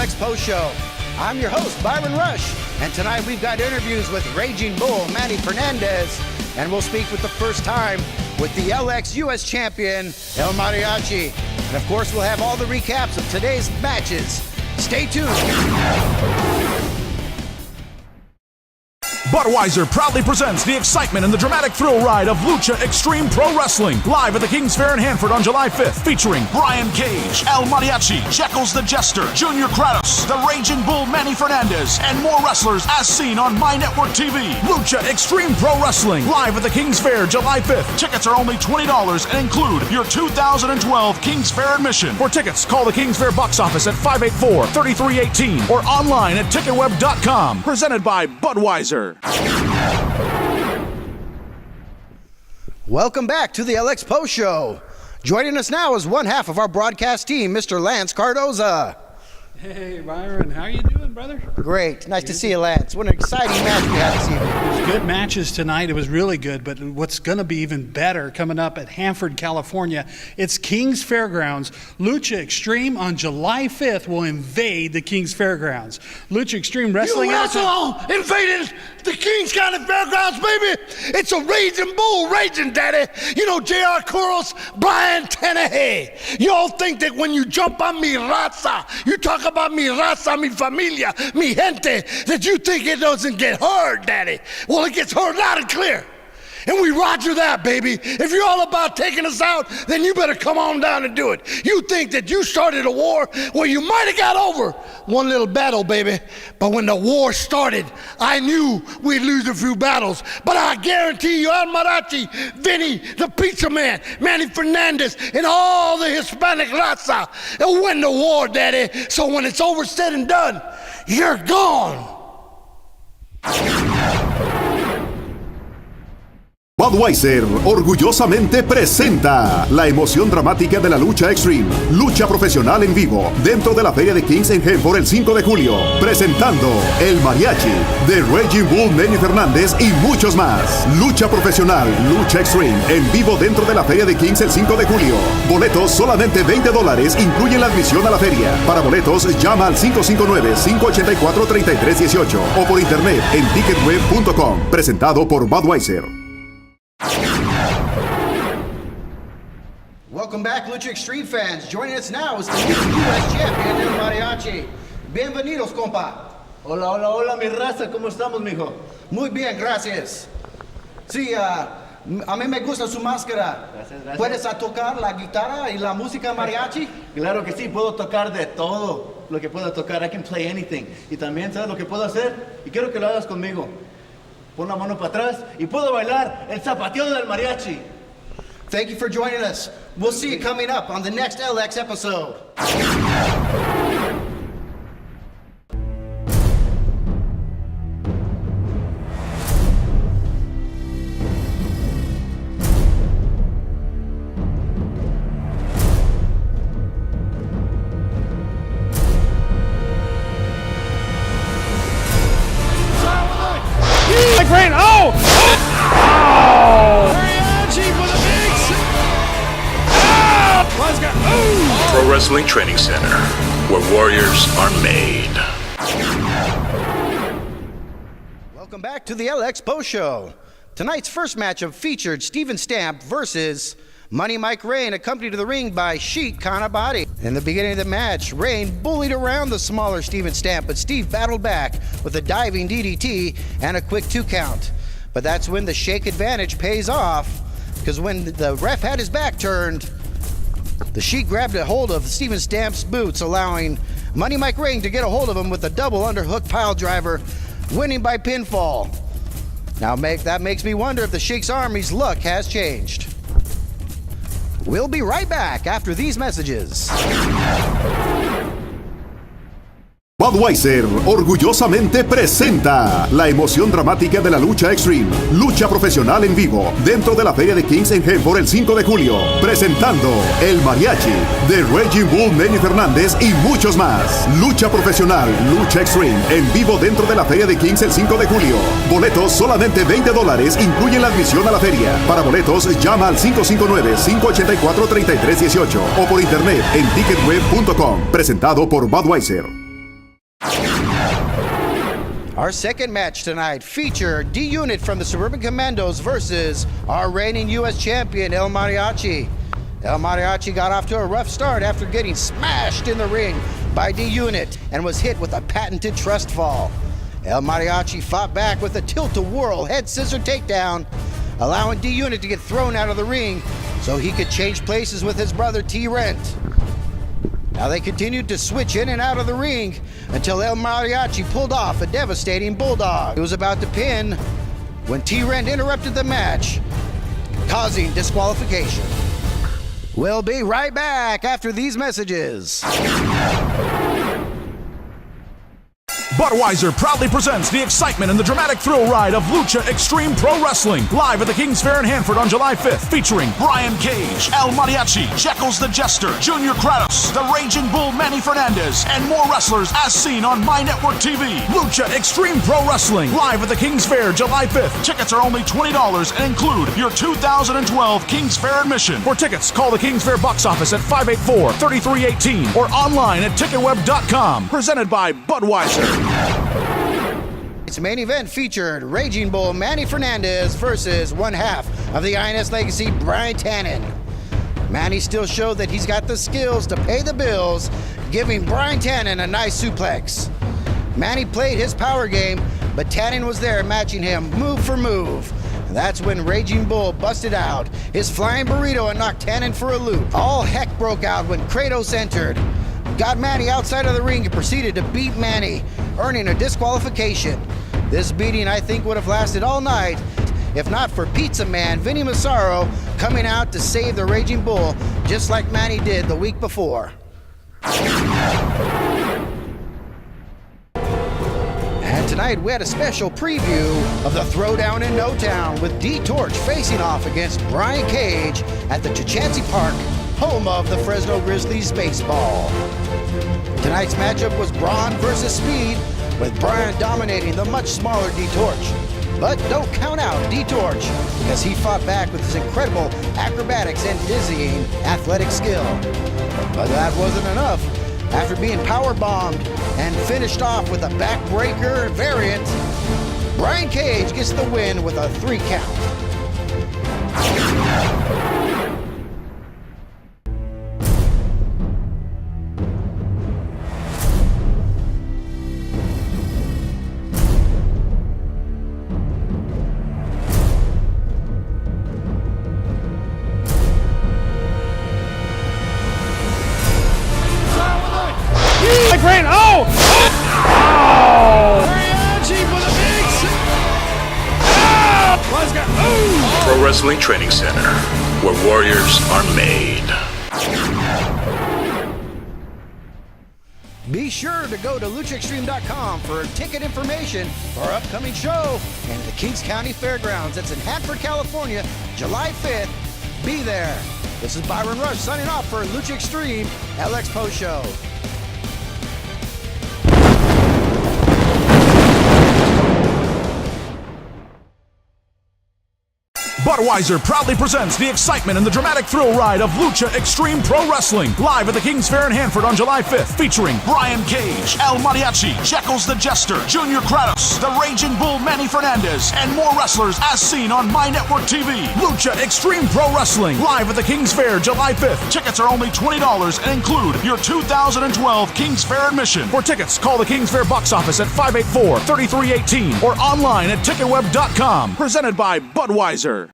LX Post Show. I'm your host, Byron Rush, and tonight we've got interviews with Raging Bull, Manny Fernandez, and we'll speak with the first time with the LX US champion, El Mariachi. And of course, we'll have all the recaps of today's matches. Stay tuned. Budweiser proudly presents the excitement and the dramatic thrill ride of Lucha Xtreme Pro Wrestling, live at the King's Fair in Hanford on July 5th, featuring Brian Cage, El Mariachi, Jekyll's the Jester, Junior Kratos, the Raging Bull Manny Fernandez, and more wrestlers as seen on My Network TV. Lucha Xtreme Pro Wrestling, live at the King's Fair July 5th. Tickets are only $20 and include your 2012 King's Fair admission. For tickets, call the King's Fair box office at 584-3318 or online at ticketweb.com. Presented by Budweiser. Welcome back to the LX Post Show. Joining us now is one half of our broadcast team, Mr. Lance Cardoza. Hey, Byron. How you doing, brother? Great. Nice to see you, Lance. What an exciting match we had this evening. It was good matches tonight. It was really good, but what's going to be even better coming up at Hanford, California, it's King's Fairgrounds. Lucha Xtreme on July 5th will invade the King's Fairgrounds. Lucha Xtreme Wrestling... You wrestle invaded the King's County Fairgrounds, baby! It's a Raging Bull, Raging Daddy! You know J.R. Curls, Brian Tannehill. You all think that when you jump on mi raza, you talk about mi raza, mi familia, mi gente, that you think it doesn't get heard, Daddy. Well, it gets heard loud and clear. And we roger that, baby. If you're all about taking us out, then you better come on down and do it. You think that you started a war? Well, you might have got over one little battle, baby. But when the war started, I knew we'd lose a few battles. But I guarantee you, El Mariachi, Vinny, the Pizza Man, Manny Fernandez, and all the Hispanic raza will win the war, Daddy. So when it's over, said and done, you're gone. Budweiser orgullosamente presenta la emoción dramática de la lucha extreme, lucha profesional en vivo, dentro de la Feria de Kings en Hanford el 5 de julio, presentando El Mariachi, The Raging Bull Manny Fernández y muchos más. Lucha profesional, lucha extreme, en vivo dentro de la Feria de Kings el 5 de julio. Boletos solamente $20, incluyen la admisión a la feria. Para boletos, llama al 559-584-3318 o por internet en ticketweb.com. Presentado por Budweiser. Welcome back, Lucha Xtreme fans. Joining us now is the new U.S. champion, El Mariachi. Bienvenidos, compa. Hola, hola, hola, mi raza. ¿Cómo estamos, mijo? Muy bien, gracias. Sí, a mí me gusta su máscara. Gracias, gracias. ¿Puedes tocar la guitarra y la música mariachi? Claro que sí, puedo tocar de todo lo que puedo tocar. I can play anything. Y también, ¿sabes lo que puedo hacer? Y quiero que lo hagas conmigo. Pon la mano para atrás y puedo bailar el zapateo del mariachi. Thank you for joining us. We'll see you coming up on the next LX episode. Great! Oh! Mariachi for the big... Oh! Let's go! Oh! Pro Wrestling Training Center, where warriors are made. Welcome back to the LX Post Show. Tonight's first matchup featured Steven Stamp versus Money Mike Rain, accompanied to the ring by Sheet Kanabati. In the beginning of the match, Rain bullied around the smaller Steven Stamp, but Steve battled back with a diving DDT and a quick 2 count. But that's when the shake advantage pays off, because when the ref had his back turned, the Sheet grabbed a hold of Steven Stamp's boots, allowing Money Mike Rain to get a hold of him with a double underhook pile driver, winning by pinfall. Now that makes me wonder if the Sheik's Army's luck has changed. We'll be right back after these messages. Budweiser orgullosamente presenta la emoción dramática de la lucha extreme, lucha profesional en vivo, dentro de la Feria de Kings en Hanford el 5 de julio, presentando El Mariachi, The Raging Bull Manny Fernández y muchos más. Lucha profesional, lucha extreme, en vivo dentro de la Feria de Kings el 5 de julio. Boletos solamente $20, incluyen la admisión a la feria. Para boletos, llama al 559-584-3318 o por internet en ticketweb.com. Presentado por Budweiser. Our second match tonight featured D-Unit from the Suburban Commandos versus our reigning U.S. champion, El Mariachi. El Mariachi got off to a rough start after getting smashed in the ring by D-Unit and was hit with a patented trust fall. El Mariachi fought back with a tilt-a-whirl head scissor takedown, allowing D-Unit to get thrown out of the ring so he could change places with his brother T-Rent. Now they continued to switch in and out of the ring until El Mariachi pulled off a devastating bulldog. He was about to pin when T-Rent interrupted the match, causing disqualification. We'll be right back after these messages. Budweiser proudly presents the excitement and the dramatic thrill ride of Lucha Xtreme Pro Wrestling, live at the King's Fair in Hanford on July 5th, featuring Brian Cage, El Mariachi, Jekyll's the Jester, Junior Kratos, the Raging Bull Manny Fernandez, and more wrestlers as seen on My Network TV. Lucha Xtreme Pro Wrestling, live at the King's Fair July 5th. Tickets are only $20 and include your 2012 King's Fair admission. For tickets, call the King's Fair box office at 584-3318 or online at ticketweb.com. Presented by Budweiser. Its main event featured Raging Bull Manny Fernandez versus one half of the INS Legacy, Brian Tannen. Manny still showed that he's got the skills to pay the bills, giving Brian Tannen a nice suplex. Manny played his power game, but Tannen was there matching him move for move. That's when Raging Bull busted out his flying burrito and knocked Tannen for a loop. All heck broke out when Kratos entered, got Manny outside of the ring and proceeded to beat Manny, earning a disqualification. This beating, I think, would have lasted all night if not for Pizza Man Vinny Massaro coming out to save the Raging Bull, just like Manny did the week before. And tonight we had a special preview of the Throwdown in No Town with D-Torch facing off against Brian Cage at the Chachansey Park, home of the Fresno Grizzlies baseball. Tonight's matchup was Brawn versus Speed, with Brian dominating the much smaller D-Torch. But don't count out D-Torch, because he fought back with his incredible acrobatics and dizzying athletic skill. But that wasn't enough. After being powerbombed and finished off with a backbreaker variant, Brian Cage gets the win with a 3 count. Pro Wrestling Training Center, where warriors are made. Be sure to go to luchaxtreme.com for ticket information for our upcoming show in the Kings County Fairgrounds. That's in Hanford, California, July 5th. Be there. This is Byron Rush signing off for Lucha Xtreme LX Post Show. Budweiser proudly presents the excitement and the dramatic thrill ride of Lucha Xtreme Pro Wrestling, live at the King's Fair in Hanford on July 5th, featuring Brian Cage, El Mariachi, Jekyll's the Jester, Junior Kratos, the Raging Bull Manny Fernandez, and more wrestlers as seen on My Network TV. Lucha Xtreme Pro Wrestling, live at the King's Fair July 5th. Tickets are only $20 and include your 2012 King's Fair admission. For tickets, call the King's Fair box office at 584-3318 or online at ticketweb.com. Presented by Budweiser.